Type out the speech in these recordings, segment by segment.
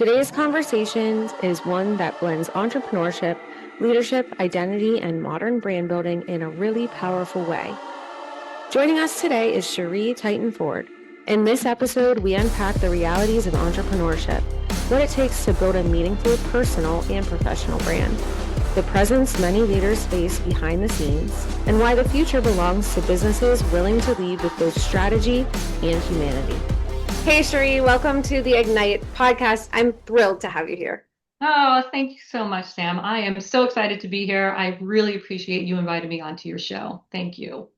Today's conversation is one that blends entrepreneurship, leadership, identity, and modern brand building in a really powerful way. Joining us today is Sheree Titan-Ford. In this episode, we unpack the realities of entrepreneurship, what it takes to build a meaningful personal and professional brand, the presence many leaders face behind the scenes, and why the future belongs to businesses willing to lead with both strategy and humanity. Hey, Sheree, welcome to the Ignite podcast. I'm thrilled to have you here. Oh, thank you so much, Sam. I am so excited to be here. I really appreciate you inviting me onto your show. Thank you.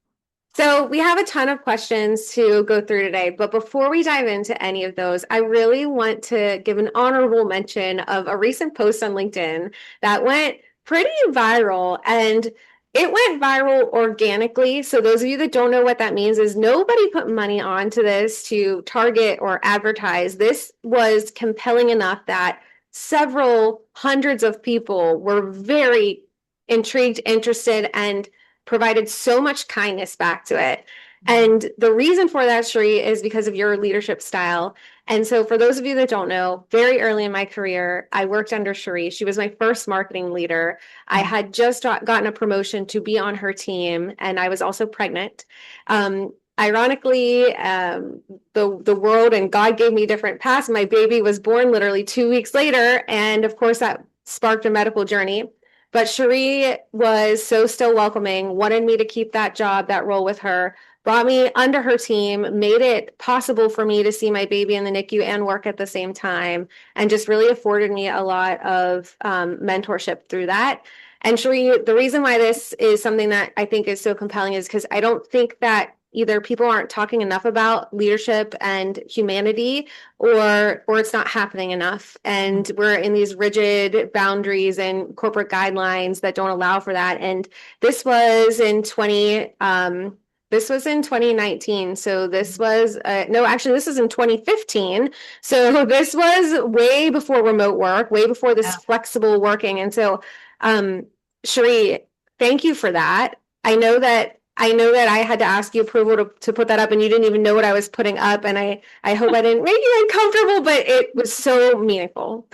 So we have a ton of questions to go through today, but before we dive into any of those, I really want to give an honorable mention of a recent post on LinkedIn that went pretty viral, and it went viral organically. So those of you that don't know what that means is nobody put money onto this to target or advertise. This was compelling enough that several hundreds of people were very intrigued, interested, and provided so much kindness back to it. And the reason for that, Sheree, is because of your leadership style. And so for those of you that don't know, very early in my career, I worked under Sheree. She was my first marketing leader. I had just gotten a promotion to be on her team, and I was also pregnant. Ironically, the world and God gave me different paths. My baby was born literally 2 weeks later, and of course that sparked a medical journey. But Sheree was so still welcoming, wanted me to keep that job, that role with her, brought me under her team, made it possible for me to see my baby in the NICU and work at the same time, and just really afforded me a lot of mentorship through that. And Sheree, the reason why this is something that I think is so compelling is because I don't think that either people aren't talking enough about leadership and humanity, or it's not happening enough, and we're in these rigid boundaries and corporate guidelines that don't allow for that. And this was in 2019. So this was no, actually this was in 2015. So this was way before remote work, way before this Yeah. flexible working. And so Sheree, thank you for that. I know that I had to ask you approval to put that up, and you didn't even know what I was putting up. And I hope I didn't make you uncomfortable, but it was so meaningful.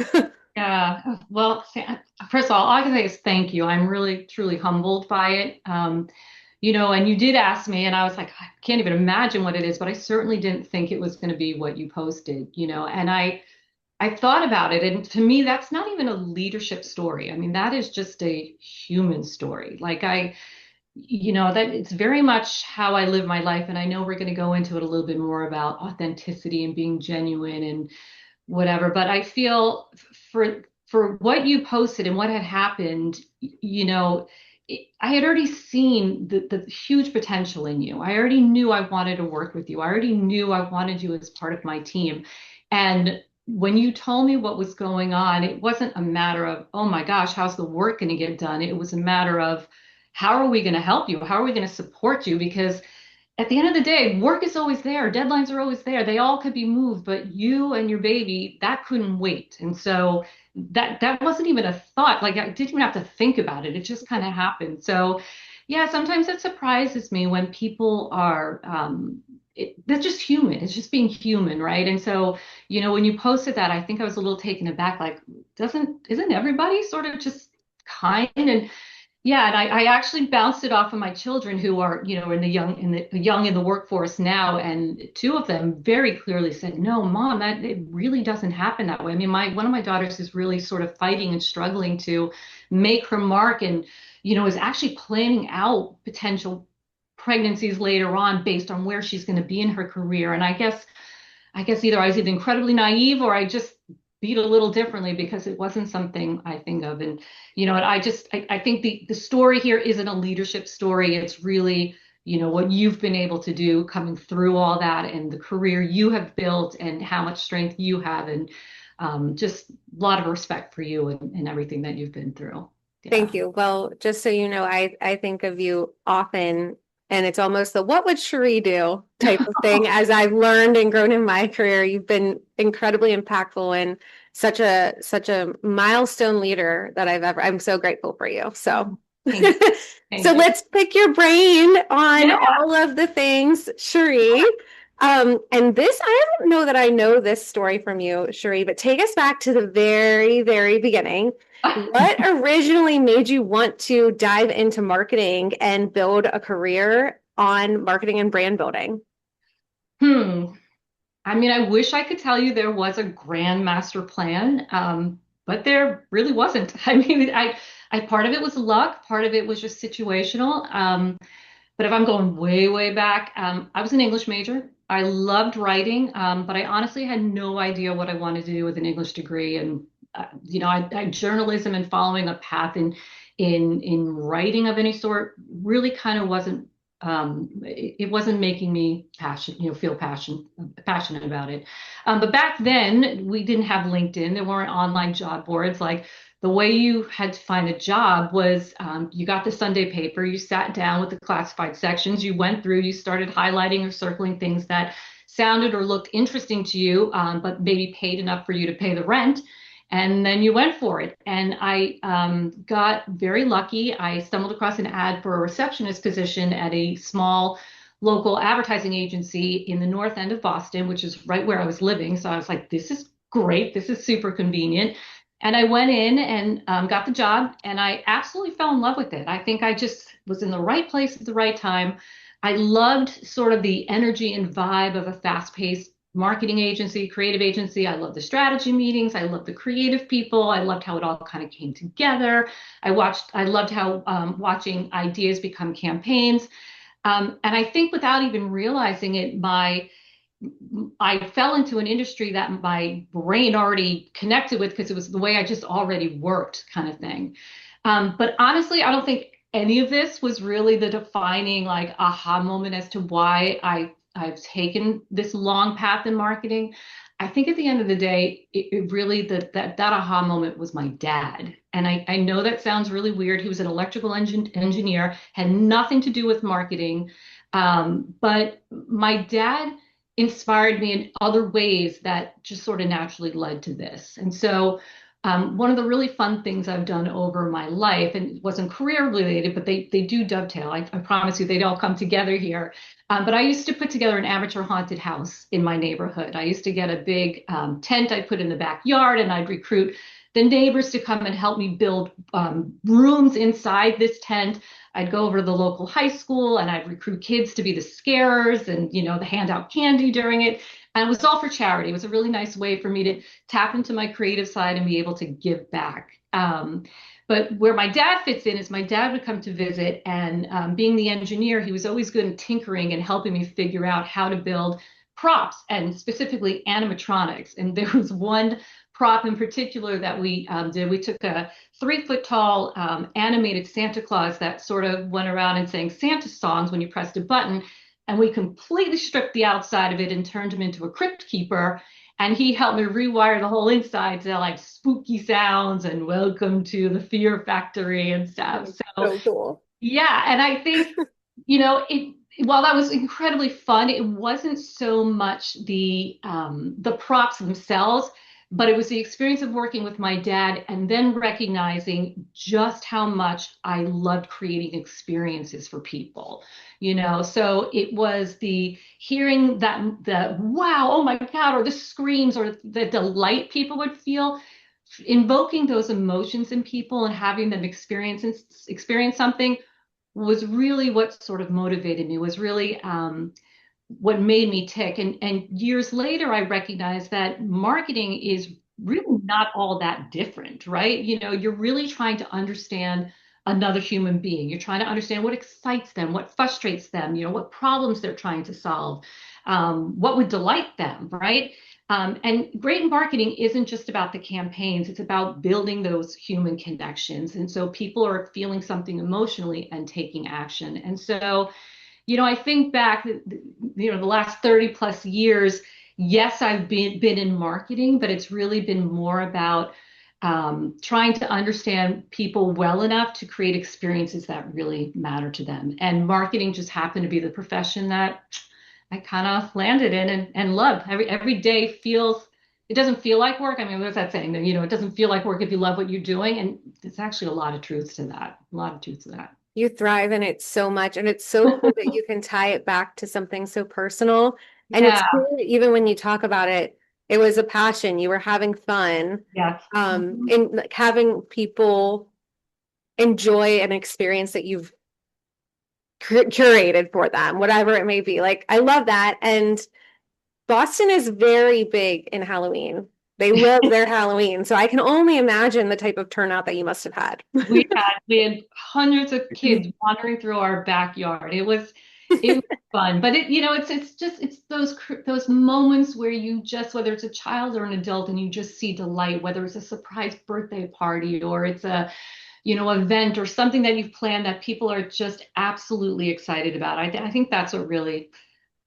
Yeah. Well, first of all I can say is thank you. I'm really, truly humbled by it. And you did ask me, and I was like, I can't even imagine what it is, but I certainly didn't think it was going to be what you posted, and I thought about it, and to me, that's not even a leadership story. I mean, that is just a human story. That it's very much how I live my life. And I know we're going to go into it a little bit more about authenticity and being genuine and whatever. But I feel for what you posted and what had happened, I had already seen the huge potential in you. I already knew I wanted to work with you. I already knew I wanted you as part of my team. And when you told me what was going on, it wasn't a matter of, oh my gosh, how's the work going to get done? It was a matter of, how are we going to help you? How are we going to support you? Because at the end of the day, work is always there. Deadlines are always there. They all could be moved, but you and your baby, that couldn't wait. And so that wasn't even a thought. Like, I didn't even have to think about it. It just kind of happened. So yeah, sometimes it surprises me when people are that's just human. It's just being human, right? And so, when you posted that, I think I was a little taken aback, like, isn't everybody sort of just kind? And yeah, and I actually bounced it off of my children who are, in the workforce now, and two of them very clearly said, "No, Mom, that it really doesn't happen that way." I mean, my one of my daughters is really sort of fighting and struggling to make her mark, and is actually planning out potential pregnancies later on based on where she's going to be in her career. And I guess either I was either incredibly naive or I just beat a little differently because it wasn't something I think of. And, and I think the story here isn't a leadership story. It's really, what you've been able to do coming through all that and the career you have built and how much strength you have. And just a lot of respect for you and everything that you've been through. Yeah. Thank you. Well, just so you know, I think of you often, and it's almost the what would Sheree do type of thing. As I've learned and grown in my career, you've been incredibly impactful and such a milestone leader that I'm so grateful for you. So Thank you. so Thank you. let's pick your brain on Yeah. all of the things, Sheree. And this, I don't know that I know this story from you, Sheree, but take us back to the very, very beginning. What originally made you want to dive into marketing and build a career on marketing and brand building? Hmm. I mean, I wish I could tell you there was a grand master plan, but there really wasn't. I mean, part of it was luck, part of it was just situational. But if I'm going way, way back, I was an English major. I loved writing, but I honestly had no idea what I wanted to do with an English degree. And journalism and following a path in writing of any sort really kind of wasn't. It wasn't making me feel passionate about it. But back then, we didn't have LinkedIn. There weren't online job boards like the way you had to find a job was you got the Sunday paper, you sat down with the classified sections, you went through, you started highlighting or circling things that sounded or looked interesting to you, but maybe paid enough for you to pay the rent. And then you went for it. And I got very lucky. I stumbled across an ad for a receptionist position at a small local advertising agency in the north end of Boston, which is right where I was living. So I was like, this is great. This is super convenient. And I went in and got the job, and I absolutely fell in love with it. I think I just was in the right place at the right time. I loved sort of the energy and vibe of a fast-paced marketing agency, creative agency. I loved the strategy meetings. I loved the creative people. I loved how it all kind of came together. I loved how watching ideas become campaigns. And I think without even realizing it, I fell into an industry that my brain already connected with because it was the way I just already worked kind of thing. But honestly, I don't think any of this was really the defining like aha moment as to why I've taken this long path in marketing. I think at the end of the day, it really that aha moment was my dad. And I know that sounds really weird. He was an electrical engineer, had nothing to do with marketing. But my dad inspired me in other ways that just sort of naturally led to this. And so, one of the really fun things I've done over my life, and it wasn't career related, but they do dovetail. I promise you, they all come together here. But I used to put together an amateur haunted house in my neighborhood. I used to get a big tent I put in the backyard, and I'd recruit the neighbors to come and help me build rooms inside this tent. I'd go over to the local high school and I'd recruit kids to be the scarers and, the hand out candy during it. And it was all for charity. It was a really nice way for me to tap into my creative side and be able to give back. But where my dad fits in is my dad would come to visit, and being the engineer, he was always good at tinkering and helping me figure out how to build props and specifically animatronics. And there was one prop in particular that we did. We took a 3 foot tall animated Santa Claus that sort of went around and sang Santa songs when you pressed a button. And we completely stripped the outside of it and turned him into a crypt keeper. And he helped me rewire the whole inside to like spooky sounds and welcome to the Fear Factory and stuff. So So cool. yeah, and I think, while that was incredibly fun, it wasn't so much the props themselves, but it was the experience of working with my dad and then recognizing just how much I loved creating experiences for people. So it was the hearing the wow, oh my God, or the screams or the delight people would feel, invoking those emotions in people and having them experience something was really what sort of motivated me, was really what made me tick. And years later, I recognized that marketing is really not all that different, right? You're really trying to understand another human being. You're trying to understand what excites them, what frustrates them, what problems they're trying to solve, what would delight them, right? And great marketing isn't just about the campaigns, it's about building those human connections. And so people are feeling something emotionally and taking action. And so, I think back, the last 30 plus years, yes, I've been in marketing, but it's really been more about trying to understand people well enough to create experiences that really matter to them. And marketing just happened to be the profession that I kind of landed in and loved. Every day it doesn't feel like work. I mean, what's that saying? It doesn't feel like work if you love what you're doing. And there's actually a lot of truth to that. A lot of truth to that. You thrive in it so much, and it's so cool that you can tie it back to something so personal And it's Yeah. clear, even when you talk about it, it was a passion. You were having fun, Yes. Mhm. and like having people enjoy an experience that you've curated for them, whatever it may be. Like, I love that. And Boston is very big in Halloween. They love their Halloween. So I can only imagine the type of turnout that you must have had. We had hundreds of kids wandering through our backyard. It was fun, but it's those moments where you just, whether it's a child or an adult, and you just see delight, whether it's a surprise birthday party or it's a event or something that you've planned that people are just absolutely excited about. I think that's what really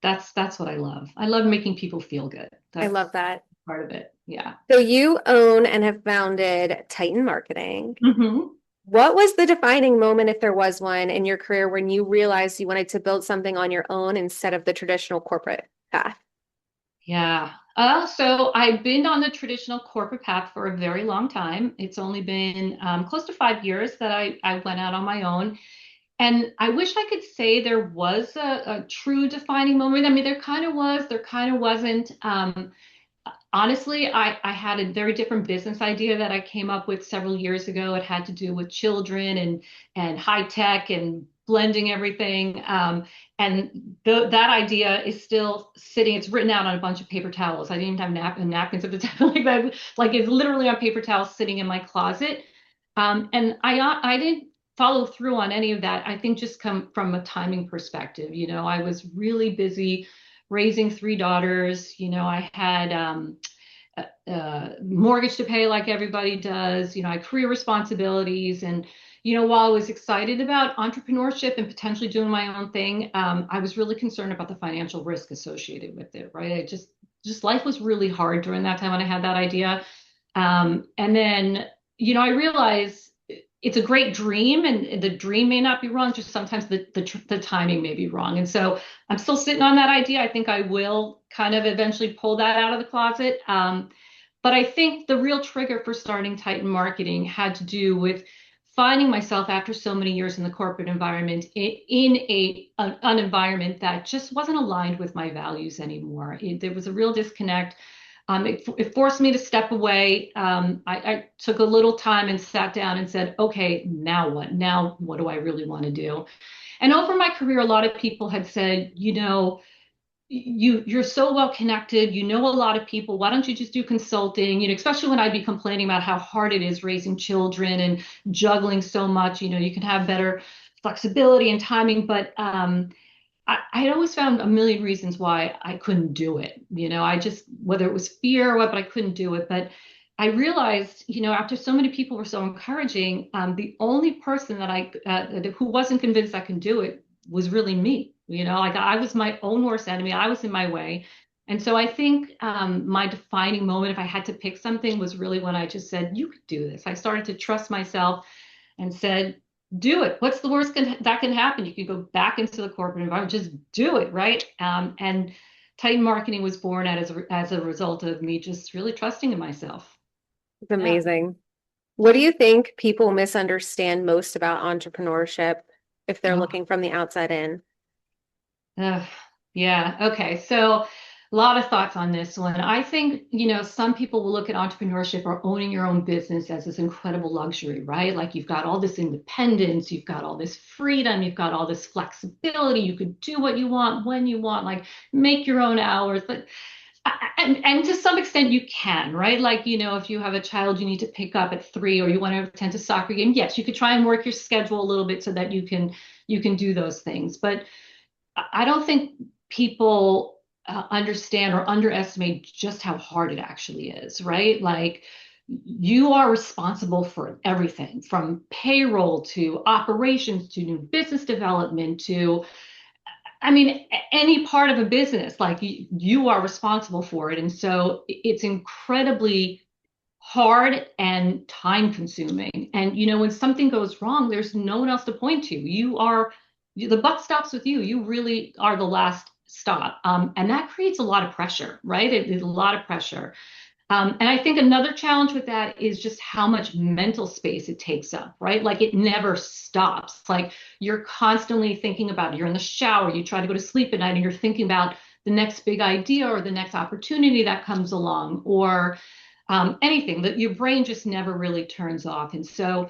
that's what I love. I love making people feel good. I That's love that. part of it. Yeah. So you own and have founded Titan Marketing. Hmm. What was the defining moment, if there was one, in your career when you realized you wanted to build something on your own instead of the traditional corporate path? Yeah. So I've been on the traditional corporate path for a very long time. It's only been close to 5 years that I went out on my own. And I wish I could say there was a true defining moment. I mean, there kind of was, there kind of wasn't. Honestly, I had a very different business idea that I came up with several years ago. It had to do with children and high tech and blending everything. That idea is still sitting. It's written out on a bunch of paper towels. I didn't even have napkins at the time like that. Like it's literally on paper towels sitting in my closet. And I didn't follow through on any of that. I think just come from a timing perspective. I was really busy raising three daughters. I had mortgage to pay like everybody does. I had career responsibilities. And, while I was excited about entrepreneurship and potentially doing my own thing, I was really concerned about the financial risk associated with it, right? Just life was really hard during that time when I had that idea. And then, I realized it's a great dream and the dream may not be wrong, just sometimes the timing may be wrong. And so I'm still sitting on that idea. I think I will kind of eventually pull that out of the closet. But I think the real trigger for starting Titan Marketing had to do with finding myself after so many years in the corporate environment in an environment that just wasn't aligned with my values anymore. There was a real disconnect. It forced me to step away. I took a little time and sat down and said, okay, now what? Now what do I really want to do? And over my career, a lot of people had said, you're so well connected, you know a lot of people, why don't you just do consulting? Especially when I'd be complaining about how hard it is raising children and juggling so much, you can have better flexibility and timing. But I had always found a million reasons why I couldn't do it. I just, whether it was fear or what, but I couldn't do it. But I realized, after so many people were so encouraging, the only person that who wasn't convinced I could do it was really me. Like I was my own worst enemy. I was in my way. And so I think my defining moment, if I had to pick something, was really when I just said, you could do this. I started to trust myself and said, do it. What's the worst that can happen? You can go back into the corporate environment. Just do it, right? And Titan Marketing was born as a result of me just really trusting in myself. It's Yeah. amazing. What do you think people misunderstand most about entrepreneurship if they're Oh, looking from the outside in? ugh. Yeah. Okay. So a lot of thoughts on this one. I think, some people will look at entrepreneurship or owning your own business as this incredible luxury, right? Like you've got all this independence, you've got all this freedom, you've got all this flexibility. You could do what you want when you want, like make your own hours. But and to some extent you can, right? Like, if you have a child you need to pick up at 3 or you want to attend a soccer game, yes, you could try and work your schedule a little bit so that you can do those things. But I don't think people understand or underestimate just how hard it actually is, right? Like you are responsible for everything from payroll to operations to new business development to, I mean, any part of a business, like you are responsible for it. And so it's incredibly hard and time consuming. And when something goes wrong, there's no one else to point to. The buck stops with you. You really are the last stop. And that creates a lot of pressure, right? It is a lot of pressure. And I think another challenge with that is just how much mental space it takes up, right? Like it never stops. Like you're constantly thinking about it. You're in the shower, you try to go to sleep at night, and you're thinking about the next big idea or the next opportunity that comes along, or anything that your brain just never really turns off. And so,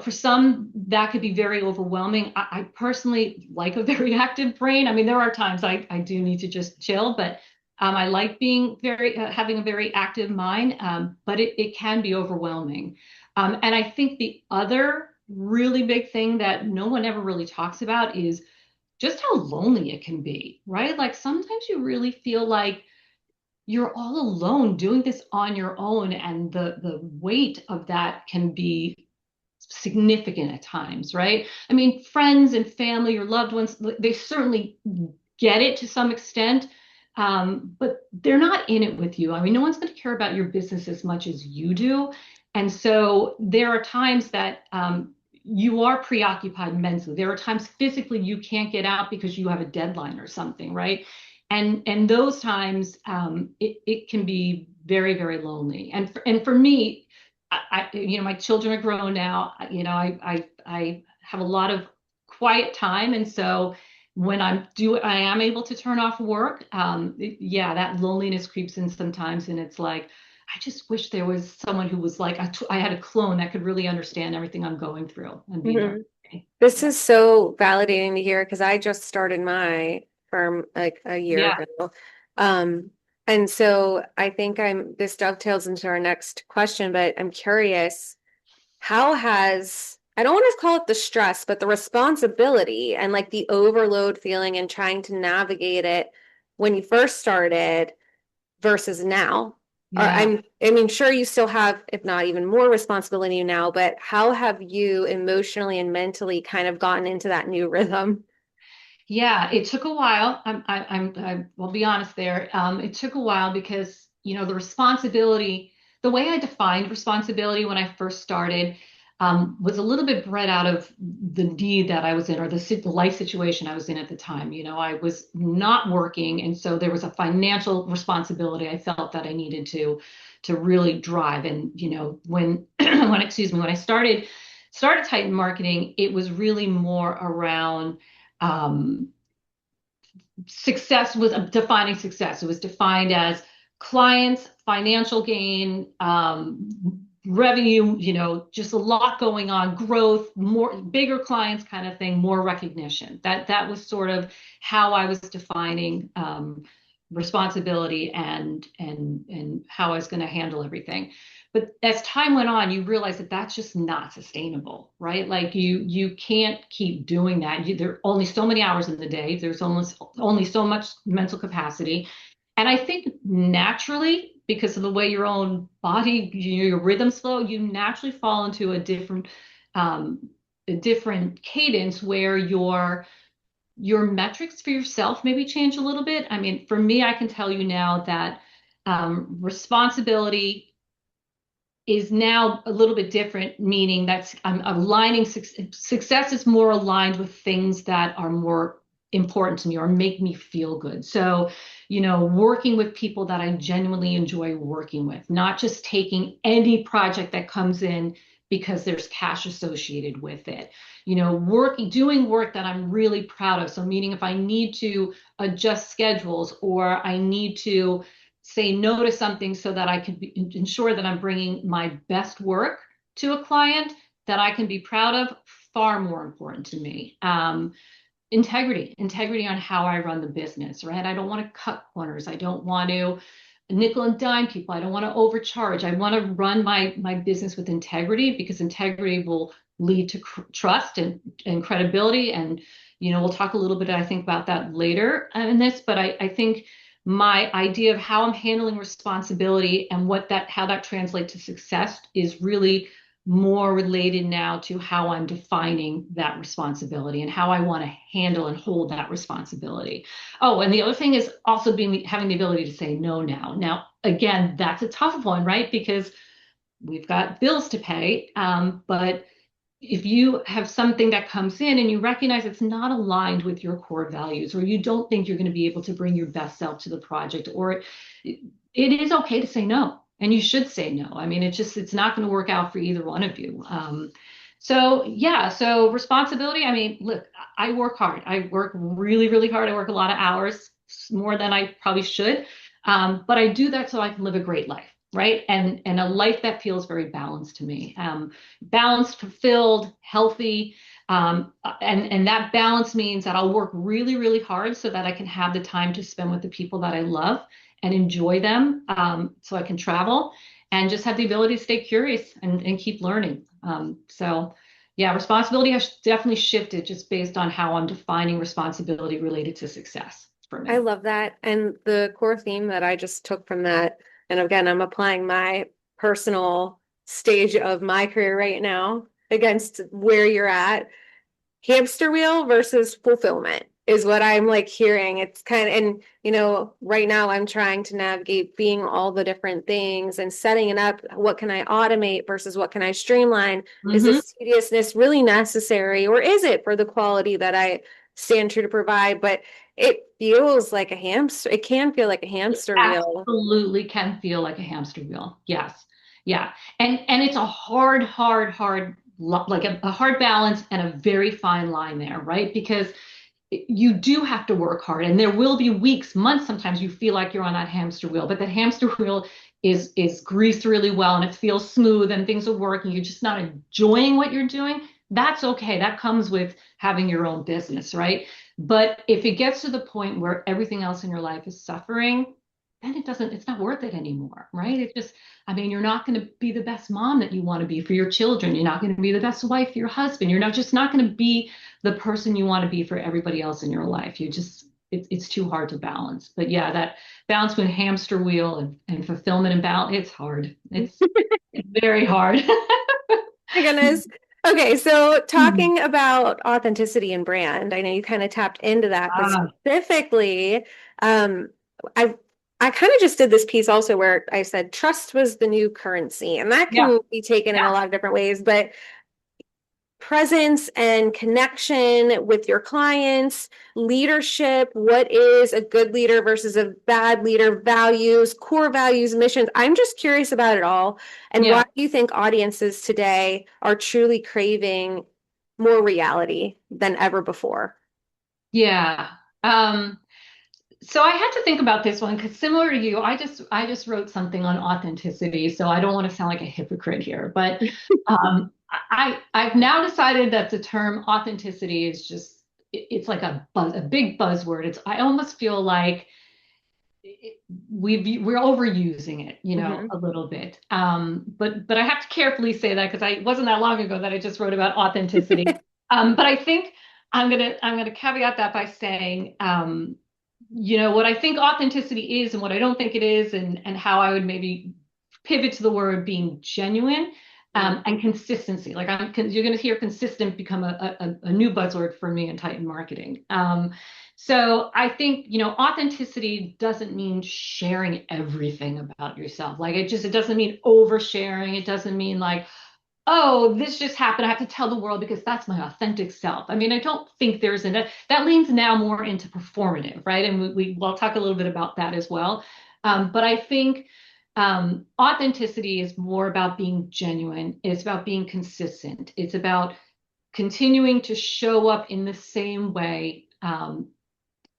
for some that could be very overwhelming. I personally like a very active brain. I mean, there are times I do need to just chill, but I like being having a very active mind, but it can be overwhelming. And I think the other really big thing that no one ever really talks about is just how lonely it can be, right? Like sometimes you really feel like you're all alone doing this on your own, and the weight of that can be significant at times, right? I mean, friends and family, your loved ones, they certainly get it to some extent, but they're not in it with you. I mean, no one's going to care about your business as much as you do. And so there are times that you are preoccupied mentally. There are times physically you can't get out because you have a deadline or something, right? And those times it can be very, very lonely. And for me, my children are grown now. I have a lot of quiet time, and so when I am able to turn off work. Yeah, that loneliness creeps in sometimes, and it's like I just wish there was someone who was like I had a clone that could really understand everything I'm going through and be there. Mhm. This is so validating to hear because I just started my firm like a year Yeah, ago. Um, and so I think this dovetails into our next question, but I'm curious, I don't want to call it the stress, but the responsibility and like the overload feeling and trying to navigate it when you first started versus now? Or yeah. I mean, sure, you still have, if not even more responsibility now, but how have you emotionally and mentally kind of gotten into that new rhythm? Yeah, it took a while. Will be honest there. It took a while because, the responsibility, the way I defined responsibility when I first started, was a little bit bred out of the need that I was in, or the life situation I was in at the time. I was not working, and so there was a financial responsibility I felt that I needed to really drive. And, when I started Titan Marketing, it was really more around um, success was defining success. It was defined as clients, financial gain, revenue, just a lot going on, growth, more bigger clients kind of thing, more recognition. That was sort of how I was defining responsibility and how I was going to handle everything. But as time went on, you realize that that's just not sustainable, right? Like you can't keep doing that. There are only so many hours in the day. There's almost only so much mental capacity. And I think naturally, because of the way your own body, your rhythms flow, you naturally fall into um, a different cadence where your metrics for yourself maybe change a little bit. I mean, for me, I can tell you now that responsibility is now a little bit different, meaning that's I'm aligning success is more aligned with things that are more important to me or make me feel good. So, working with people that I genuinely enjoy working with, not just taking any project that comes in because there's cash associated with it. Doing work that I'm really proud of. So, meaning if I need to adjust schedules or I need to say no to something so that I can ensure that I'm bringing my best work to a client that I can be proud of, far more important to me. Integrity on how I run the business, right? I don't want to cut corners. I don't want to nickel and dime people. I don't want to overcharge. I want to run my business with integrity because integrity will lead to trust and credibility. And, we'll talk a little bit, I think, about that later in this, but I think my idea of how I'm handling responsibility and how that translates to success is really more related now to how I'm defining that responsibility and how I want to handle and hold that responsibility. Oh, and the other thing is also having the ability to say no now. Now, again, that's a tough one, right? Because we've got bills to pay. But if you have something that comes in and you recognize it's not aligned with your core values, or you don't think you're going to be able to bring your best self to the project, or it is okay to say no, and you should say no. I mean, it's not going to work out for either one of you. So yeah, so responsibility. I mean, look, I work hard. I work really, really hard. I work a lot of hours. more than I probably should. But I do that so I can live a great life, right? And a life that feels very balanced to me. Balanced, fulfilled, healthy. And that balance means that I'll work really, really hard so that I can have the time to spend with the people that I love and enjoy them, so I can travel and just have the ability to stay curious and keep learning. So yeah, responsibility has definitely shifted just based on how I'm defining responsibility related to success for I me. love that. And the core theme that I just took from that, and again, I'm applying my personal stage of my career right now against where you're at. Hamster wheel versus fulfillment is what I'm like hearing. It's kind of, and right now I'm trying to navigate being all the different things and setting it up. What can I automate versus what can I streamline? Is Hmm. this tediousness really necessary, or is it for the quality that I stand true to provide? But it feels like a hamster. It can feel like a hamster wheel. Absolutely can feel like a hamster wheel. Yes. Yeah. And it's a like a hard balance and a very fine line there, right? Because you do have to work hard and there will be weeks, months, sometimes you feel like you're on that hamster wheel, but that hamster wheel is greased really well and it feels smooth and things are working. You're just not enjoying what you're doing. That's okay. That comes with having your own business, right? But if it gets to the point where everything else in your life is suffering, then it's not worth it anymore, right? It just, I mean, you're not going to be the best mom that you want to be for your children. You're not going to be the best wife for your husband. You're not just not going to be the person you want to be for everybody else in your life. It's too hard to balance. But yeah, that balance between hamster wheel and fulfillment and balance, it's hard. It's very hard. My goodness. Okay, so talking about authenticity and brand, I know you kind of tapped into that, but Ah, specifically, um, I I kind of just did this piece also where I said trust was the new currency, and that yeah, can be taken in a yeah, lot of different ways, but presence and connection with your clients, leadership, what is a good leader versus a bad leader, values, core values, missions. I'm just curious about it all. And why yeah, do you think audiences today are truly craving more reality than ever before? yeah. So I had to think about this one because similar to you, I just wrote something on authenticity, so I don't want to sound like a hypocrite here, but I've now decided that the term authenticity is just it's like a big buzzword. I almost feel like we're overusing it, Hmm. a little bit. But I have to carefully say that because I it wasn't that long ago that I just wrote about authenticity. But I think I'm gonna caveat that by saying, what I think authenticity is and what I don't think it is, and how I would maybe pivot to the word being genuine. And consistency. Like you're going to hear consistent become a new buzzword for me in Titan marketing. So I think, authenticity doesn't mean sharing everything about yourself. Like it doesn't mean oversharing. It doesn't mean like, oh, this just happened. I have to tell the world because that's my authentic self. I mean, I don't think that leans now more into performative, right? And we'll talk a little bit about that as well. But I think authenticity is more about being genuine. It's about being consistent. It's about continuing to show up in the same way,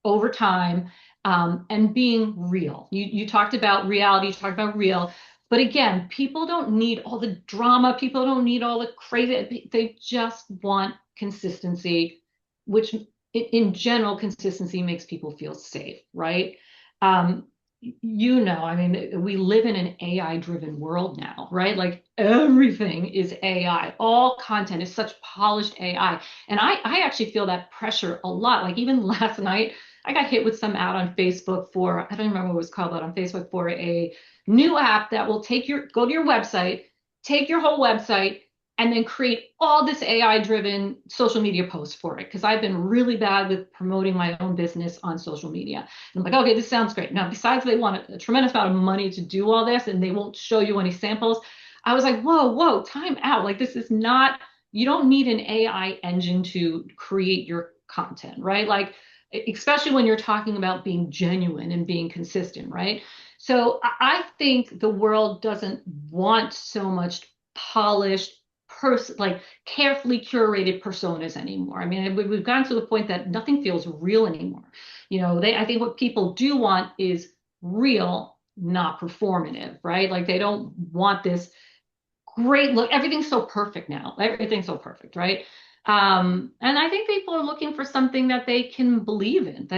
over time, and being real. You talked about reality, you talked about real. But again, people don't need all the drama. People don't need all the crazy. They just want consistency, which in general, consistency makes people feel safe, right? Um, I mean, we live in an AI driven world now, right? Like everything is AI. All content is such polished AI. And I actually feel that pressure a lot. Like even last night, I got hit with some ad on Facebook for, I don't remember what it was called, but on Facebook for a new app that will go to your website, take your whole website, and then create all this AI driven social media posts for it. Because I've been really bad with promoting my own business on social media. And I'm like, okay, this sounds great. Now, besides they want a tremendous amount of money to do all this and they won't show you any samples, I was like, whoa, time out. Like, this is not, you don't need an AI engine to create your content, right? Like, especially when you're talking about being genuine and being consistent, right? So I think the world doesn't want so much polished, like carefully curated personas anymore. I mean, we've gotten to the point that nothing feels real anymore. I think what people do want is real, not performative, right? Like they don't want this great look. Everything's so perfect now. Everything's so perfect, right? And I think people are looking for something that they can believe in,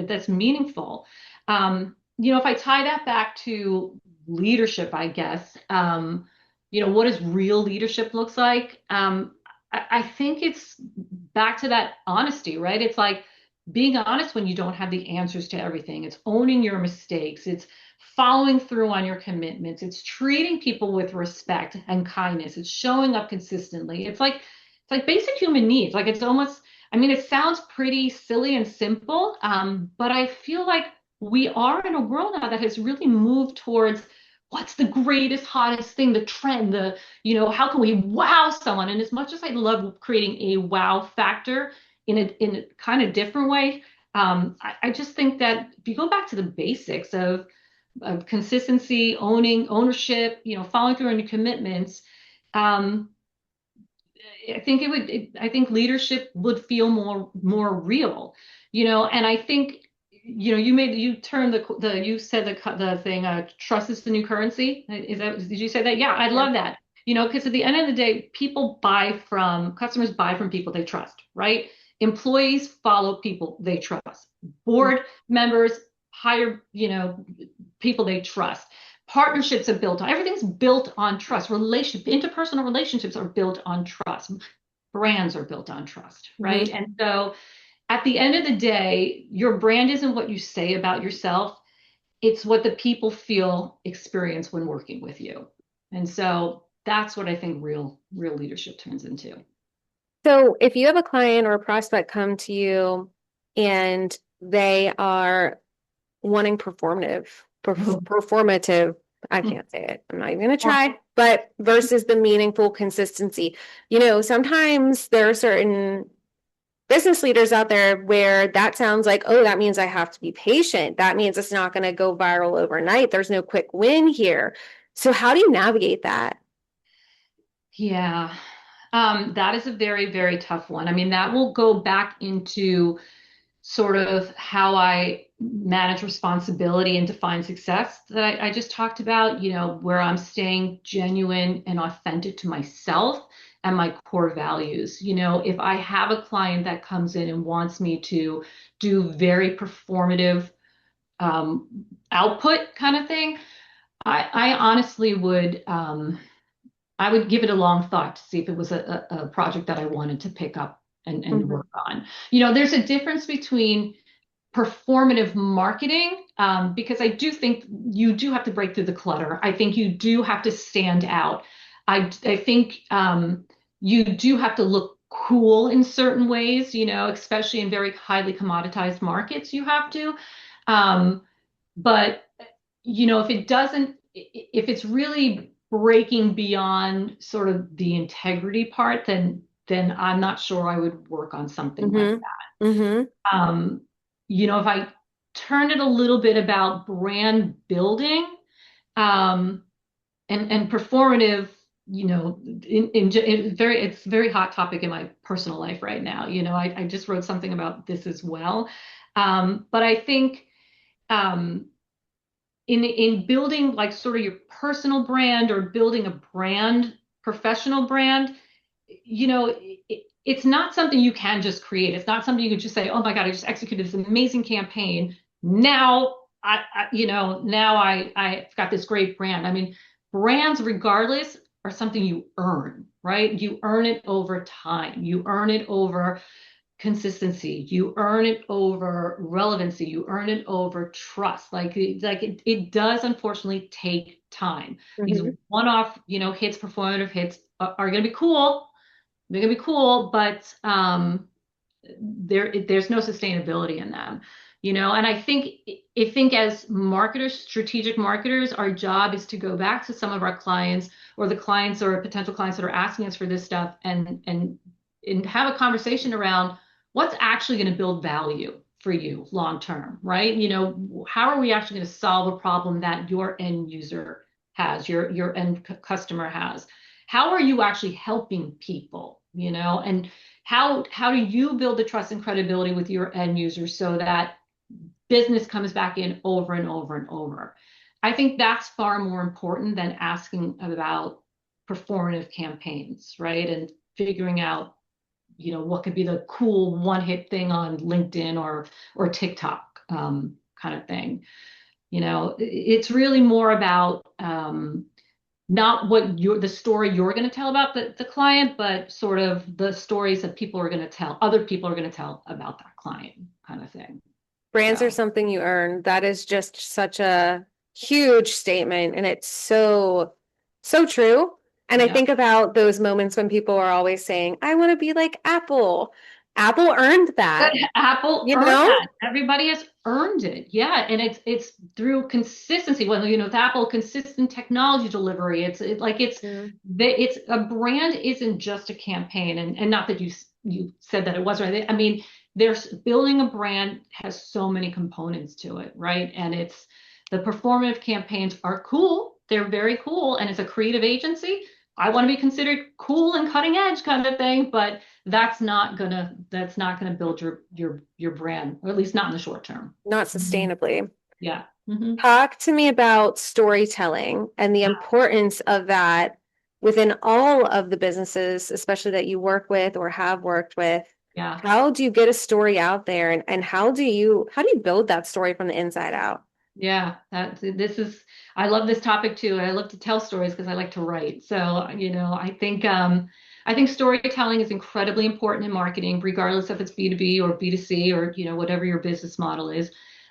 that's meaningful. If I tie that back to leadership, I guess, what does real leadership looks like? I think it's back to that honesty, right? It's like being honest when you don't have the answers to everything. It's owning your mistakes. It's following through on your commitments. It's treating people with respect and kindness. It's showing up consistently. It's like basic human needs. Like it's almost, I mean, it sounds pretty silly and simple, but I feel like we are in a world now that has really moved towards what's the greatest, hottest thing, the trend, how can we wow someone? And as much as I love creating a wow factor in a kind of different way, I just think that if you go back to the basics of consistency, ownership, following through on your commitments, um, I think leadership would feel more real, and I think, you turned you said the thing, trust is the new currency. Did you say that? Yeah, I Yeah. love that. Because at the end of the day, customers buy from people they trust, right? Employees follow people they trust. Board members hire, people they trust. Partnerships are built on, everything's built on trust. Interpersonal relationships are built on trust. Brands are built on trust, right? Mhm. And so at the end of the day, your brand isn't what you say about yourself. It's what the people experience when working with you. And so that's what I think real leadership turns into. So if you have a client or a prospect come to you and they are wanting performative, I can't say it. I'm not even gonna try, but versus the meaningful consistency. Sometimes there are certain business leaders out there where that sounds like, oh, that means I have to be patient. That means it's not going to go viral overnight. There's no quick win here. So how do you navigate that? Yeah. That is a very, very tough one. I mean, that will go back into sort of how I manage responsibility and define success that I just talked about, where I'm staying genuine and authentic to myself and my core values. If I have a client that comes in and wants me to do very performative um, output kind of thing, I honestly would. I would give it a long thought to see if it was a project that I wanted to pick up and Mhm. work on. There's a difference between performative marketing, because I do think you do have to break through the clutter. I think you do have to stand out. I think you do have to look cool in certain ways, especially in very highly commoditized markets, you have to. Um, but if it's really breaking beyond sort of the integrity part, then I'm not sure I would work on something like Mhm. Mhm. that. If I turn it a little bit about brand building, um, and performative, it's a very hot topic in my personal life right now. I just wrote something about this as well. But I think um, in building like sort of your personal brand or building a professional brand, it's not something you can just create. It's not something you can just say, oh my God, I just executed this amazing campaign. Now I've got this great brand. I mean, brands, regardless, are something you earn, right? You earn it over time. You earn it over consistency. You earn it over relevancy. You earn it over trust. It does unfortunately take time. These Mhm. one-off, hits, performative hits are going to be cool. They're going to be cool, but there's no sustainability in them. And I think as marketers, strategic marketers, our job is to go back to some of our clients or the clients or potential clients that are asking us for this stuff and have a conversation around what's actually going to build value for you long term, right? How are we actually going to solve a problem that your end user has, your end customer has? how are you actually helping people, and how do you build the trust and credibility with your end users so that business comes back in over and over and over. I think that's far more important than asking about performative campaigns, right? And figuring out, what could be the cool one hit thing on LinkedIn or TikTok, kind of thing. It's really more about not what the story you're going to tell about the client, but sort of the stories that other people are going to tell about that client, kind of thing. Brands are So. something you earn. That is just such a huge statement, and it's so, so true. And I Yeah. think about those moments when people are always saying, I want to be like Apple. Apple earned But that, Apple you earned know? that. Everybody has earned it. Yeah, and it's through consistency. Well, with Apple, consistent technology delivery. Mm. It's a brand isn't just a campaign, and not that you said that it was right. I mean, there's building a brand has so many components to it, right? And it's the performative campaigns are cool. They're very cool, and it's a creative agency. I want to be considered cool and cutting edge kind of thing, but that's not gonna build your brand, or at least not in the short term. Not Mhm. sustainably. Yeah. Hmm. Talk to me about storytelling and the importance of that within all of the businesses, especially that you work with or have worked with. Yeah. How do you get a story out there, and how do you build that story from the inside out? Yeah, I love this topic too. And I love to tell stories because I like to write. So, I think storytelling is incredibly important in marketing, regardless if it's B2B or B2C or, whatever your business model is.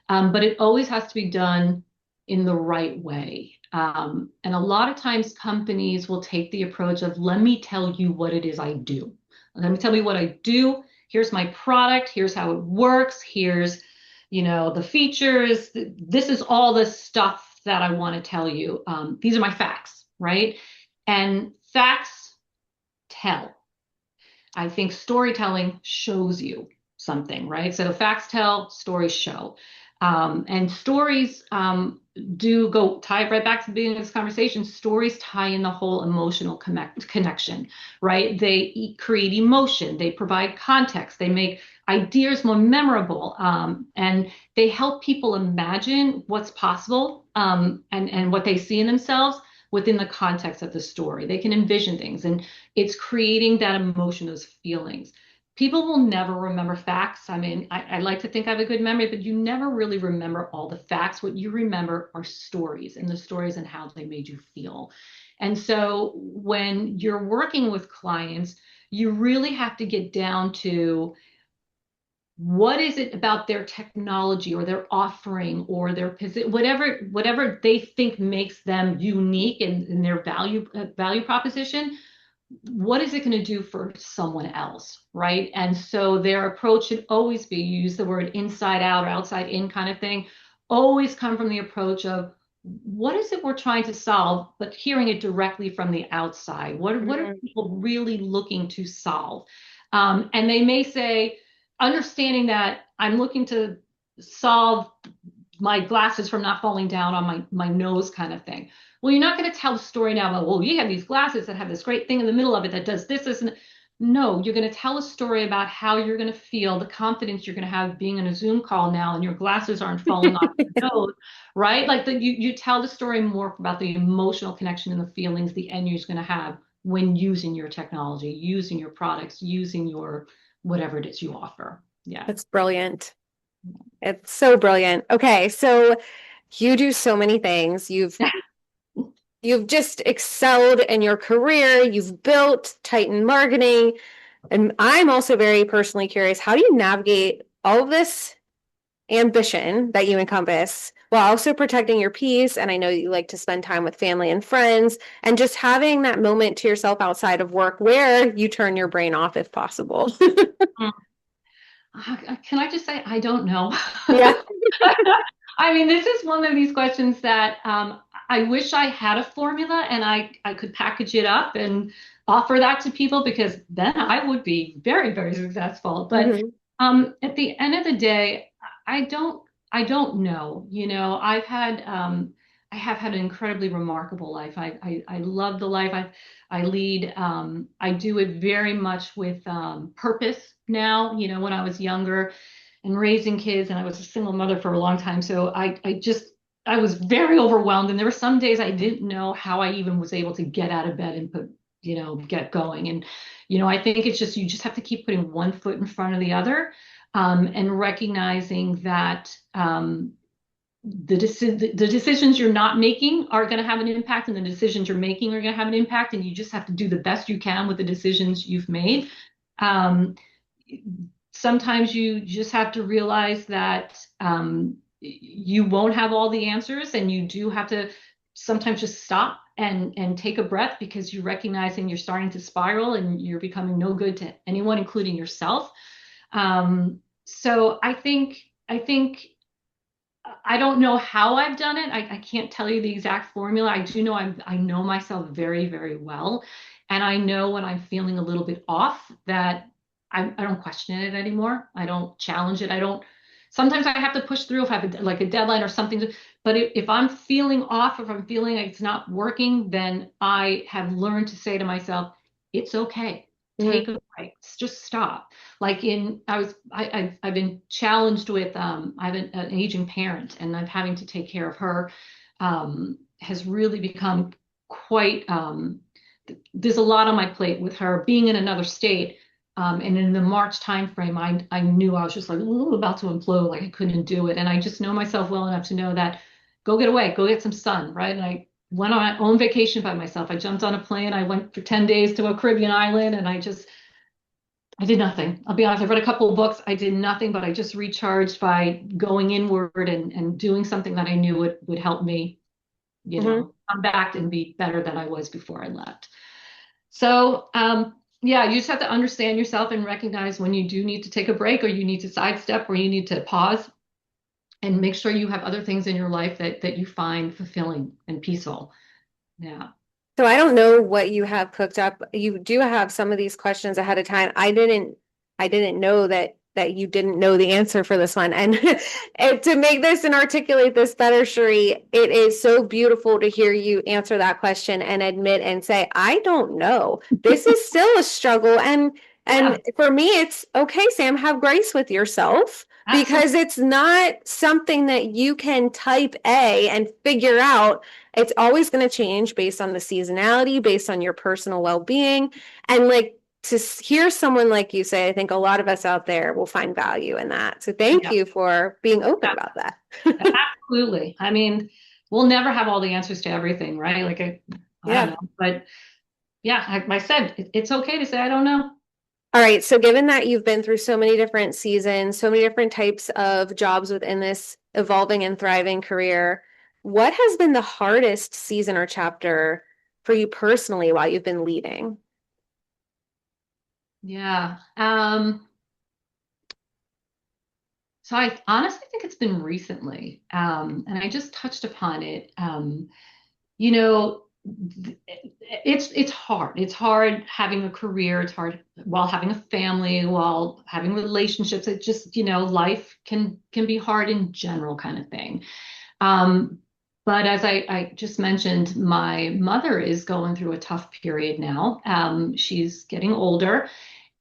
But it always has to be done in the right way. And a lot of times companies will take the approach of, let me tell you what it is I do. Let me tell you what I do. Here's my product. Here's how it works. Here's the features. This is all the stuff that I want to tell you. These are my facts, right? And facts tell. I think storytelling shows you something, right? So facts tell, stories show. And stories do go tie right back to the beginning of this conversation. Stories tie in the whole emotional connection, right? They create emotion, they provide context, they make ideas more memorable, and they help people imagine what's possible, and what they see in themselves within the context of the story. They can envision things. And it's creating that emotion, those feelings. People will never remember facts. I mean, I like to think I have a good memory, but you never really remember all the facts. What you remember are stories, and the stories and how they made you feel. And so when you're working with clients, you really have to get down to what is it about their technology or their offering or their position, whatever they think makes them unique in their value proposition. What is it going to do for someone else, right? And so their approach should always be, you use the word inside out or outside in kind of thing, always come from the approach of, what is it we're trying to solve, but hearing it directly from the outside. What are Mm. people really looking to solve? And they may say, understanding that I'm looking to solve my glasses from not falling down on my nose kind of thing. Well, you're not going to tell the story now about, well, you have these glasses that have this great thing in the middle of it that does this, and no, you're going to tell a story about how you're going to feel, the confidence you're going to have being in a Zoom call now, and your glasses aren't falling off your nose, right? Like you tell the story more about the emotional connection and the feelings the end user is going to have when using your technology, using your products, using your whatever it is you offer. Yeah. It's brilliant. It's so brilliant. Okay, so you do so many things. You've just excelled in your career. You've built Titan marketing. And I'm also very personally curious, how do you navigate all of this ambition that you encompass while also protecting your peace? And I know you like to spend time with family and friends and just having that moment to yourself outside of work where you turn your brain off if possible. Can I just say, I don't know. Yeah. I mean, this is one of these questions that I wish I had a formula and I could package it up and offer that to people, because then I would be very, very successful. But Mhm. at the end of the day, I don't I don't know. I've had I have had an incredibly remarkable life. I love the life I lead. I do it very much with purpose now. You know, when I was younger and raising kids, and I was a single mother for a long time, so I was very overwhelmed, and there were some days I didn't know how I even was able to get out of bed and get going. And I think it's just you just have to keep putting one foot in front of the other, and recognizing that. The decisions you're not making are going to have an impact, and the decisions you're making are going to have an impact, and you just have to do the best you can with the decisions you've made. Um, Sometimes you just have to realize that you won't have all the answers, and you do have to sometimes just stop and take a breath, because you're recognizing you're starting to spiral and you're becoming no good to anyone, including yourself. So I think I don't know how I've done it. I can't tell you the exact formula. I do know I know myself very, very well. And I know when I'm feeling a little bit off that I don't question it anymore. I don't challenge it. I don't, sometimes I have to push through if I have like a deadline or something. But if I'm feeling off, if I'm feeling like it's not working, then I have learned to say to myself, it's okay. Mhm. Take a break. Just stop. Like I've been challenged with I have an aging parent, and I'm having to take care of her. Has really become quite there's a lot on my plate with her being in another state. And in the March timeframe, I knew I was just like ooh, about to implode, like I couldn't do it. And I just know myself well enough to know that go get away, go get some sun, right? And I went on my own vacation by myself. I jumped on a plane. I went for 10 days to a Caribbean island, and I did nothing. I'll be honest. I read a couple of books. I did nothing, but I just recharged by going inward and doing something that I knew would help me, Mhm. come back and be better than I was before I left. So, yeah, you just have to understand yourself and recognize when you do need to take a break, or you need to sidestep, or you need to pause, and make sure you have other things in your life that you find fulfilling and peaceful. Yeah. So I don't know what you have cooked up. You do have some of these questions ahead of time. I didn't know that you didn't know the answer for this one. And, and to make this and articulate this better, Sheree, it is so beautiful to hear you answer that question and admit and say, I don't know. This is still a struggle. And Yeah, for me, it's okay, Sam, have grace with yourself absolutely. because it's not something that you can type A and figure out. It's always going to change based on the seasonality, based on your personal well-being. And like to hear someone like you say, I think a lot of us out there will find value in that. So thank Yeah, you for being open about that. absolutely. I mean, we'll never have all the answers to everything, right? Like I don't Yeah. know, but yeah, like I said, it's okay to say I don't know. All right. So given that you've been through so many different seasons, so many different types of jobs within this evolving and thriving career, what has been the hardest season or chapter for you personally while you've been leading? Yeah. So I honestly think it's been recently, and I just touched upon it. You know, it's hard. It's hard having a career. It's hard while having a family, while having relationships. It just, life can be hard in general, kind of thing. Um, but as I just mentioned, my mother is going through a tough period now. She's getting older,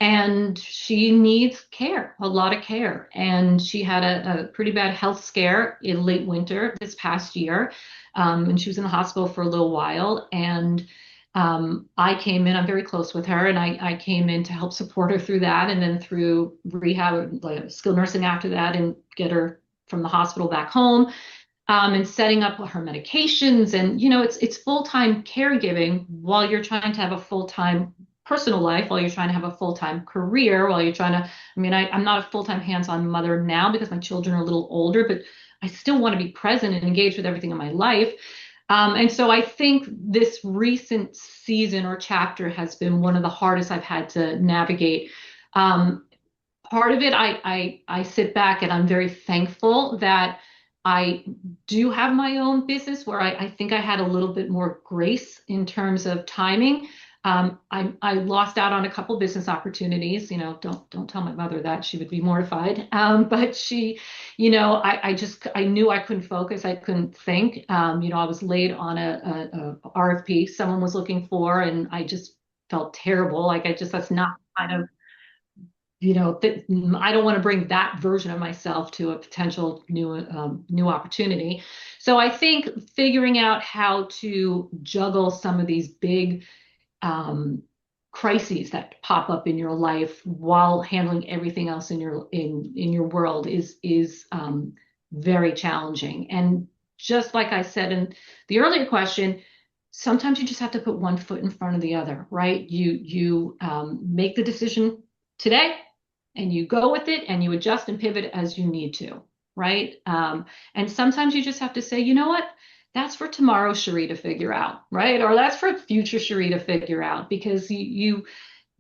and she needs care, a lot of care. And she had a pretty bad health scare in late winter this past year. And she was in the hospital for a little while. And I came in, I'm very close with her, and I came in to help support her through that, and then through rehab, like skilled nursing after that, and get her from the hospital back home, and setting up her medications. And it's full-time caregiving while you're trying to have a full-time personal life, while you're trying to have a full-time career, while you're trying to, I mean, I'm not a full-time hands-on mother now because my children are a little older, but I still want to be present and engaged with everything in my life. And so I think this recent season or chapter has been one of the hardest I've had to navigate. Um, Part of it, I sit back and I'm very thankful that I do have my own business, where I think I had a little bit more grace in terms of timing. I lost out on a couple business opportunities. Don't tell my mother that, she would be mortified. But I knew I couldn't focus. I couldn't think. I was late on a RFP someone was looking for, and I just felt terrible. That's not kind of, I don't want to bring that version of myself to a potential new opportunity. So I think figuring out how to juggle some of these big um, crises that pop up in your life while handling everything else in your world is very challenging. And just like I said in the earlier question, sometimes you just have to put one foot in front of the other, right? You make the decision today, and you go with it, and you adjust and pivot as you need to, right? And sometimes you just have to say, you know what? That's for tomorrow Sheree to figure out, right? Or that's for future Sheree to figure out, because you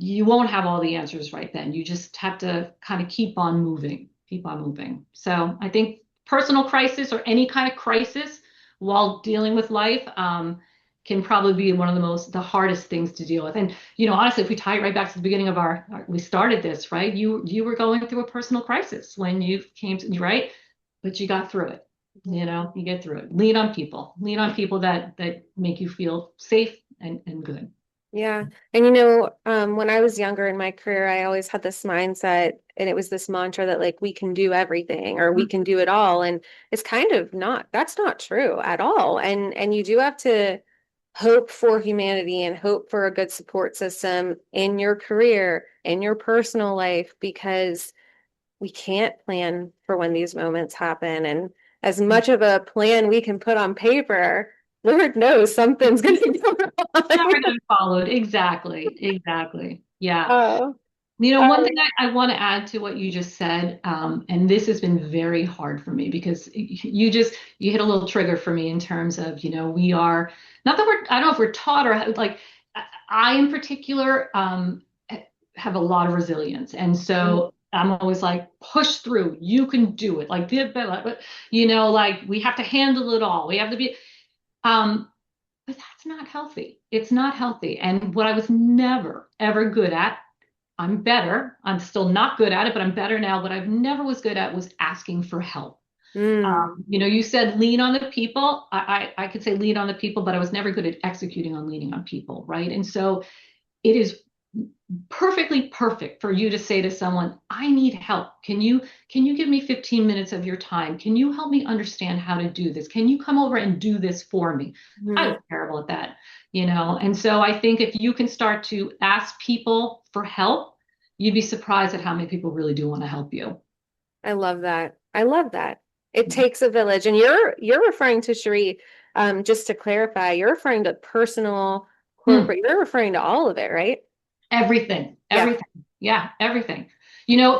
won't have all the answers right then. You just have to kind of keep on moving, keep on moving. So I think personal crisis or any kind of crisis while dealing with life can probably be one of the hardest things to deal with. And honestly, if we tie it right back to the beginning of we started this, right? You were going through a personal crisis when you came to, right? But you got through it. You get through it. Lean on people that make you feel safe and good. Yeah. And when I was younger in my career, I always had this mindset, and it was this mantra that like we can do everything or we can do it all. And it's kind of not, that's not true at all. And you do have to hope for humanity and hope for a good support system in your career, in your personal life, because we can't plan for when these moments happen. And as much of a plan we can put on paper, Lord knows something's going to go Never wrong. been followed. Exactly. Exactly. Yeah. Oh, One oh, thing I want to add to what you just said, and this has been very hard for me because you hit a little trigger for me in terms of, we are not that I don't know if we're taught or like, I in particular have a lot of resilience. And mm, so I'm always like, push through, you can do it. Like, like we have to handle it all. We have to be, um, but that's not healthy. It's not healthy. And what I was never, ever good at, I'm better. I'm still not good at it, but I'm better now. What I've never was good at was asking for help. mm, You said lean on the people. I could say lean on the people, but I was never good at executing on leaning on people, right? And so it is perfectly perfect for you to say to someone, I need help. Can you give me 15 minutes of your time? Can you help me understand how to do this? Can you come over and do this for me? I mm. was terrible at that, And so I think if you can start to ask people for help, you'd be surprised at how many people really do want to help you. I love that. I love that. It takes a village. And you're referring to Sheree, just to clarify, you're referring to personal, Hmm. corporate, you're referring to all of it, right? Everything, Yeah. everything. Yeah, everything.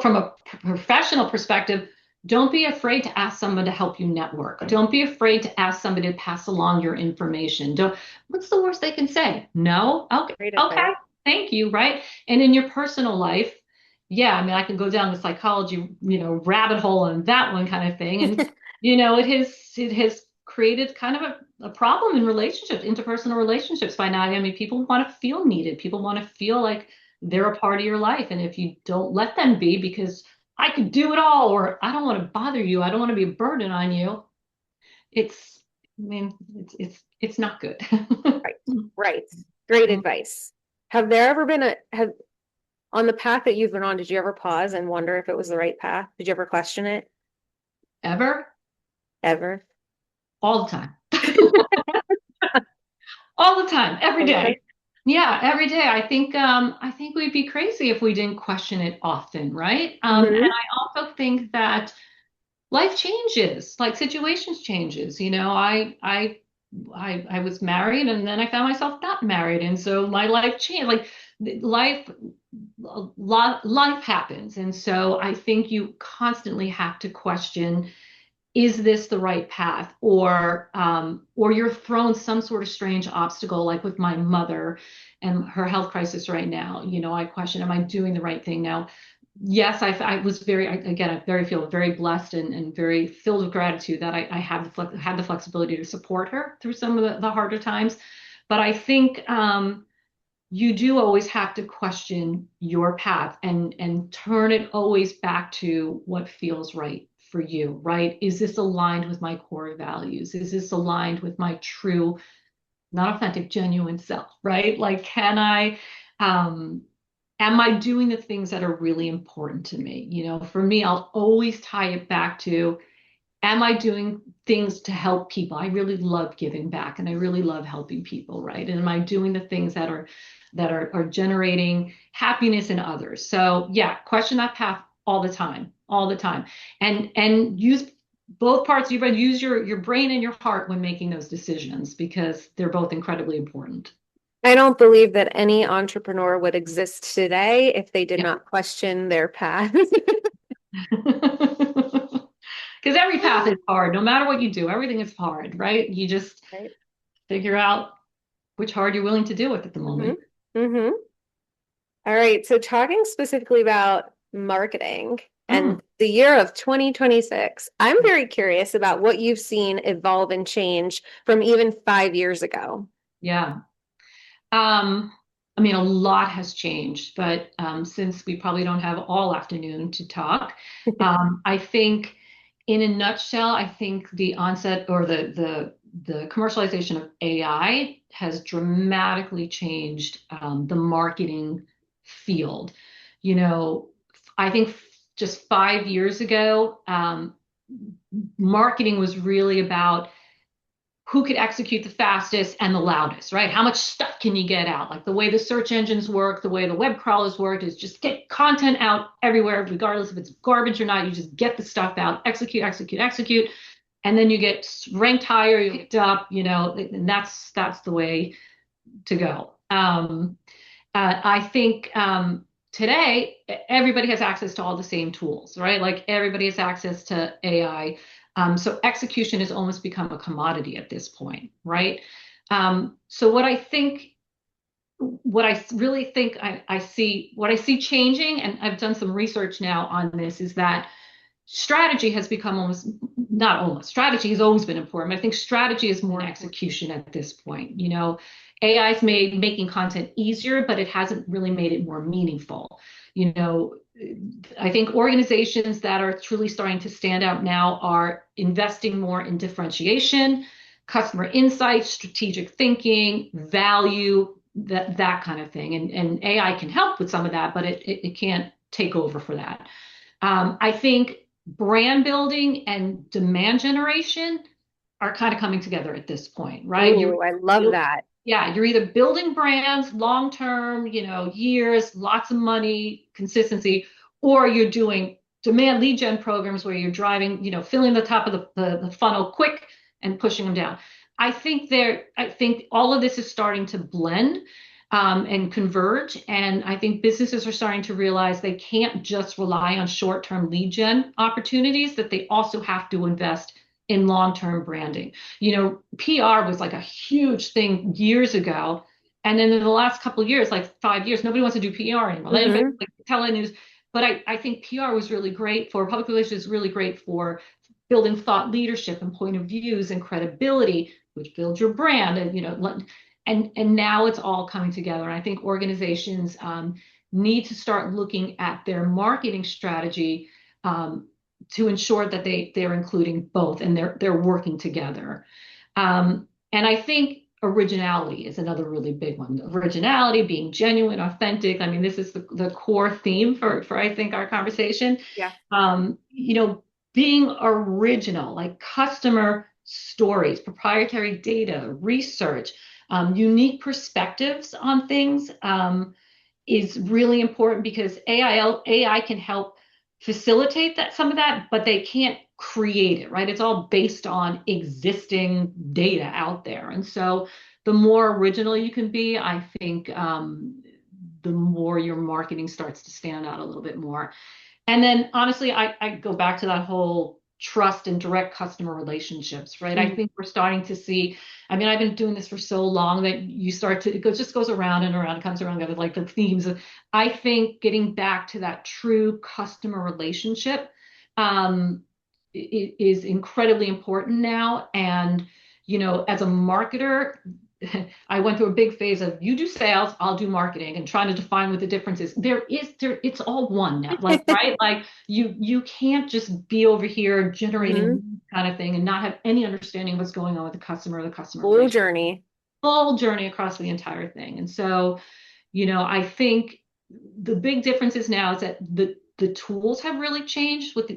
From a professional perspective, don't be afraid to ask someone to help you network. Don't be afraid to ask somebody to pass along your information. What's the worst they can say? No? Okay, Great okay, advice. thank you, right? And in your personal life, yeah, I mean, I can go down the psychology, rabbit hole on that one kind of thing. And, it has created kind of a problem in relationships, interpersonal relationships by now. I mean, people want to feel needed. People want to feel like they're a part of your life. And if you don't let them be because I could do it all, or I don't want to bother you, I don't want to be a burden on you, it's, I mean, it's not good. Right. Right. Great advice. Have there ever been have on the path that you've been on, did you ever pause and wonder if it was the right path? Did you ever question it? Ever, Ever? all the time. All the time, every Okay. day. Yeah, every day. I think we'd be crazy if we didn't question it often, right? And Hmm. I also think that life changes, like situations changes. I was married and then I found myself not married, and so my life changed. Like life, life happens, and so I think you constantly have to question, is this the right path, or you're thrown some sort of strange obstacle, like with my mother and her health crisis right now. I question, am I doing the right thing now? Yes, I was again, I feel very blessed and very filled with gratitude that I had the flexibility to support her through some of the harder times. But I think you do always have to question your path and turn it always back to what feels right for you, right? Is this aligned with my core values? Is this aligned with my true, not authentic, genuine self, right? Like, um, am I doing the things that are really important to me? You know, for me, I'll always tie it back to, am I doing things to help people? I really love giving back and I really love helping people, right? And am I doing the things that are generating happiness in others? So yeah, question that path all the time, all the time. And use both parts of your brain, use your brain and your heart when making those decisions because they're both incredibly important. I don't believe that any entrepreneur would exist today if they did Yeah. not question their path. Because every path is hard, no matter what you do, everything is hard, right? You just Right. figure out which hard you're willing to deal with at the hmm moment. hmm All right. So talking specifically about marketing Mm, and the year of 2026, I'm very curious about what you've seen evolve and change from even 5 years ago. yeah. Um, I mean, a lot has changed, but since we probably don't have all afternoon to talk, I think, in a nutshell, I think the onset or the commercialization of AI has dramatically changed the marketing field. You know, I think just 5 years ago, marketing was really about who could execute the fastest and the loudest, right? How much stuff can you get out? Like the way the search engines work, the way the web crawlers work is just get content out everywhere, regardless if it's garbage or not. You just get the stuff out, execute, execute, execute, and then you get ranked higher, you get up, and that's the way to go. I think today everybody has access to all the same tools, right? Like everybody has access to AI. So execution has almost become a commodity at this point, right? So what I really think I see, what I see changing, and I've done some research now on this, is that strategy has become almost, not almost, strategy has always been important, but I think strategy is more execution at this point. AI's made making content easier, but it hasn't really made it more meaningful. You know, I think organizations that are truly starting to stand out now are investing more in differentiation, customer insights, strategic thinking, value, that kind of thing. And AI can help with some of that, but it can't take over for that. I think brand building and demand generation are kind of coming together at this point, right? Oh, I love that. Yeah, you're either building brands long term, years, lots of money, consistency, or you're doing demand lead gen programs where you're driving, filling the top of the funnel quick and pushing them down. I think all of this is starting to blend and converge. And I think businesses are starting to realize they can't just rely on short-term lead gen opportunities, that they also have to invest in long-term branding. PR was like a huge thing years ago. And then in the last couple of years, like 5 years, nobody wants to do PR anymore. Anybody, hmm like telenews. But I think PR was really great for public relations, really great for building thought leadership and point of views and credibility, which builds your brand. And now it's all coming together. And I think organizations need to start looking at their marketing strategy to ensure that they're including both and they're working together. And I think originality is another really big one. Originality, being genuine, authentic. I mean, this is the core theme for I think our conversation. Yeah. Um, you know, being original, like customer stories, proprietary data, research, unique perspectives on things is really important because AI can help facilitate some of that, but they can't create it, right? It's all based on existing data out there. And so the more original you can be, I think the more your marketing starts to stand out a little bit more. And then honestly, I go back to that whole trust and direct customer relationships, right? I Mhm. think we're starting to see, I mean, I've been doing this for so long that you start to, just goes around and around, it comes around with like the themes of, I think getting back to that true customer relationship um, is incredibly important now. And, as a marketer, I went through a big phase of you do sales, I'll do marketing, and trying to define what the difference is. It's all one now. Like, right? Like you can't just be over here generating Hmm. kind of thing and not have any understanding of what's going on with the customer Full relationship, journey. full journey across the entire thing. And so, I think the big difference is now is that the tools have really changed with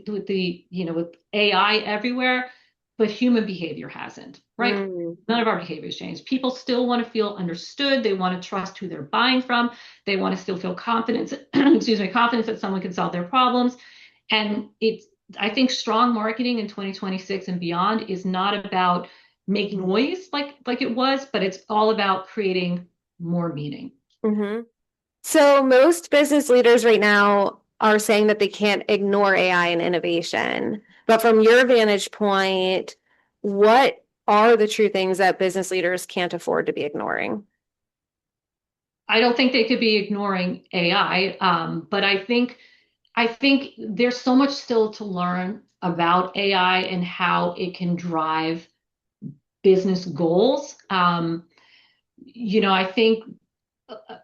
AI everywhere, but human behavior hasn't, right? Mm. None of our behaviors changed. People still want to feel understood. They want to trust who they're buying from. They want to still feel confidence, excuse me, confidence that someone can solve their problems. And I think strong marketing in 2026 and beyond is not about making noise like it was, but it's all about creating more meaning. Hmm. So most business leaders right now are saying that they can't ignore AI and innovation. But from your vantage point, what are the true things that business leaders can't afford to be ignoring? I don't think they could be ignoring AI, but I think there's so much still to learn about AI and how it can drive business goals.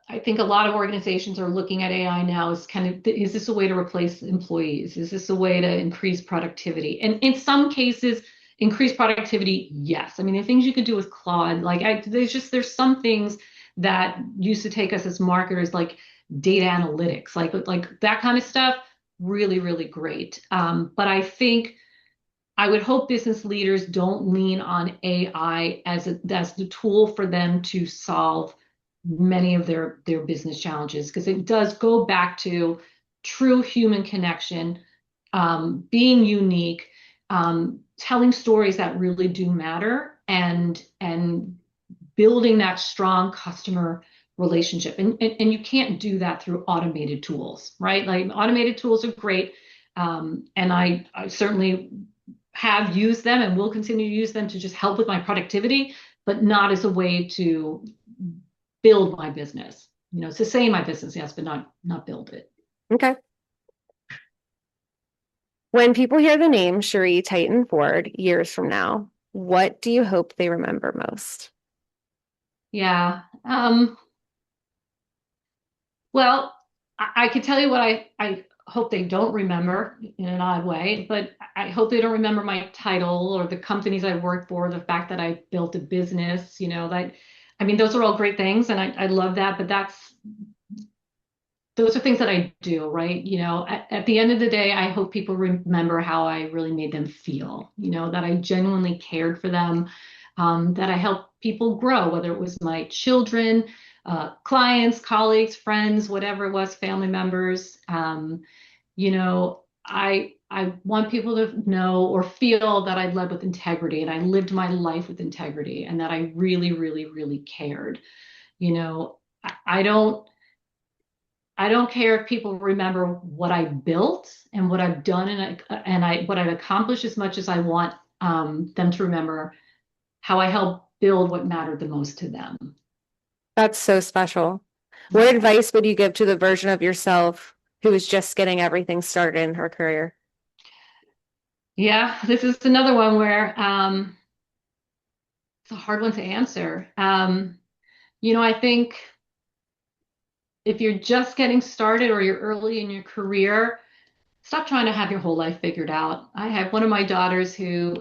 I think a lot of organizations are looking at AI now as kind of, is this a way to replace employees? Is this a way to increase productivity? And in some cases, increase productivity, yes. I mean, the things you could do with Claude, there's some things that used to take us as marketers, like data analytics, like that kind of stuff, really, really great. But I think I would hope business leaders don't lean on AI as the tool for them to solve many of their business challenges, because it does go back to true human connection, being unique, telling stories that really do matter, and building that strong customer relationship. And you can't do that through automated tools, right? Like automated tools are great. And I certainly have used them and will continue to use them to just help with my productivity, but not as a way to build my business. Sustain my business, yes, but not build it. Okay. When people hear the name Sheree Titan-Ford years from now, what do you hope they remember most? Yeah. Well, I could tell you what I hope they don't remember in an odd way, but I hope they don't remember my title or the companies I worked for, the fact that I built a business, that, I mean, those are all great things and I love that, but those are things that I do, right? At the end of the day, I hope people remember how I really made them feel, that I genuinely cared for them, that I helped people grow, whether it was my children, clients, colleagues, friends, whatever it was, family members. I want people to know or feel that I led with integrity and I lived my life with integrity and that I really, really, really cared. You know, I, I don't. I don't care if people remember what I built and what I've done and what I've accomplished, as much as I want them to remember how I helped build what mattered the most to them. That's so special. What Yeah. advice would you give to the version of yourself who is just getting everything started in her career? Yeah, this is another one where it's a hard one to answer. I think if you're just getting started or you're early in your career, stop trying to have your whole life figured out. I have one of my daughters who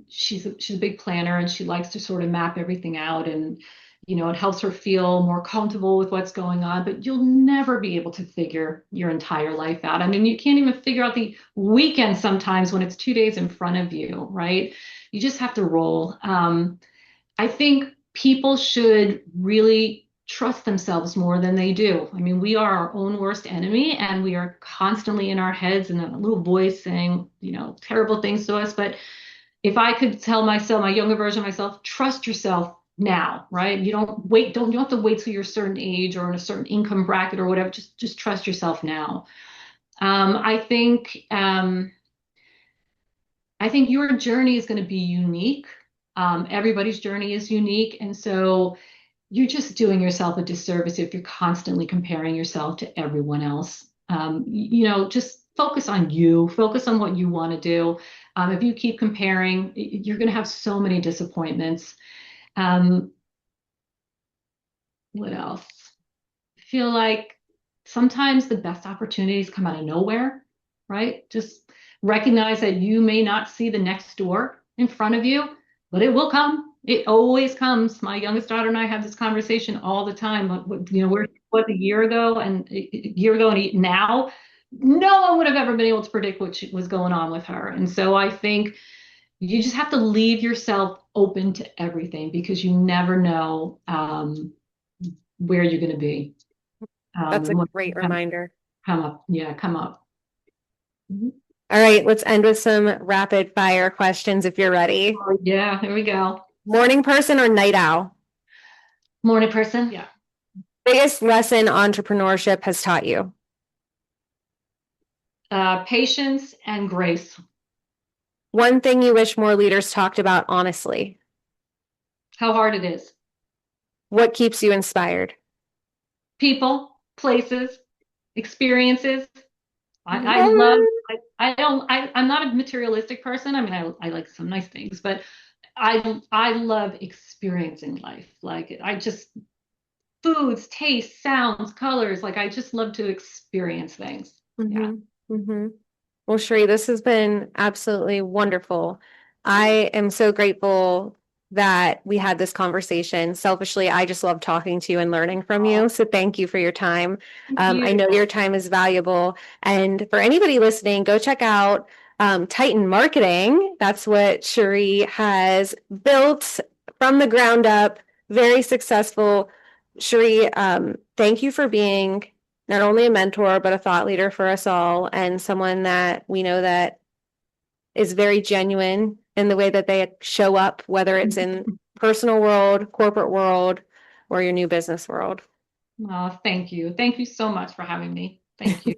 she's a big planner and she likes to sort of map everything out, and it helps her feel more comfortable with what's going on, but you'll never be able to figure your entire life out. I mean, you can't even figure out the weekend sometimes when it's 2 days in front of you, right? You just have to roll. I think people should really trust themselves more than they do. I mean, we are our own worst enemy and we are constantly in our heads and a little voice saying, terrible things to us. But if I could tell myself, my younger version of myself, trust yourself now, right? You don't have to wait till you're a certain age or in a certain income bracket or whatever. Just trust yourself now. I think your journey is going to be unique. Everybody's journey is unique. And so you're just doing yourself a disservice if you're constantly comparing yourself to everyone else. Just focus on you, focus on what you want to do. If you keep comparing, you're going to have so many disappointments. Um, What else? I feel like sometimes the best opportunities come out of nowhere, right? Just recognize that you may not see the next door in front of you, but it will come. It always comes. My youngest daughter and I have this conversation all the time. Where she was a year ago and now, no one would have ever been able to predict was going on with her. And so I think you just have to leave yourself open to everything because you never know where you're going to be. That's a And what great come, reminder. come up. Yeah, come up. Mhm. All right, let's end with some rapid fire questions if you're ready. Oh, yeah, here we go. Morning person or night owl? Morning person. Yeah. Biggest lesson entrepreneurship has taught you? Patience and grace. One thing you wish more leaders talked about honestly? How hard it is. What keeps you inspired? People, places, experiences. I love, Yes. I'm not a materialistic person. I mean, I like some nice things, but I love experiencing life. Like I just, foods, tastes, sounds, colors. Like I just love to experience things. Yeah. Mm-hmm. Mm-hmm. Well, Sheree, this has been absolutely wonderful. I am so grateful that we had this conversation. Selfishly, I just love talking to you and learning from you. So thank you for your time. Thank I you. know your time is valuable. And for anybody listening, go check out Titan Marketing. That's what Sheree has built from the ground up, very successful. Sheree, thank you for being not only a mentor, but a thought leader for us all and someone that we know that is very genuine in the way that they show up, whether it's in personal world, corporate world, or your new business world. Oh, thank you. Thank you so much for having me. Thank you.